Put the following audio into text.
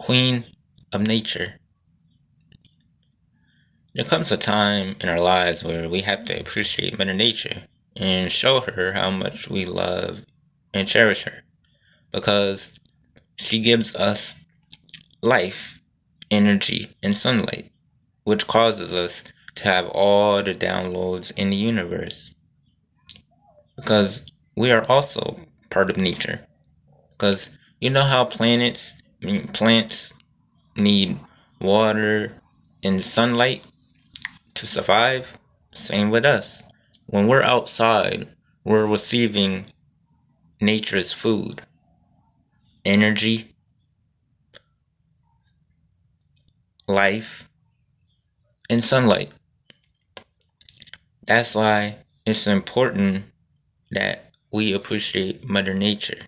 queen of nature. There comes a time in our lives where we have to appreciate Mother Nature and show her how much we love and cherish her because she gives us life, energy, and sunlight, which causes us to have all the downloads in the universe. Because we are also part of nature. Because you know how plants need water and sunlight to survive? Same with us. When we're outside, we're receiving nature's food, energy, life, and sunlight. That's why it's important that we appreciate Mother Nature.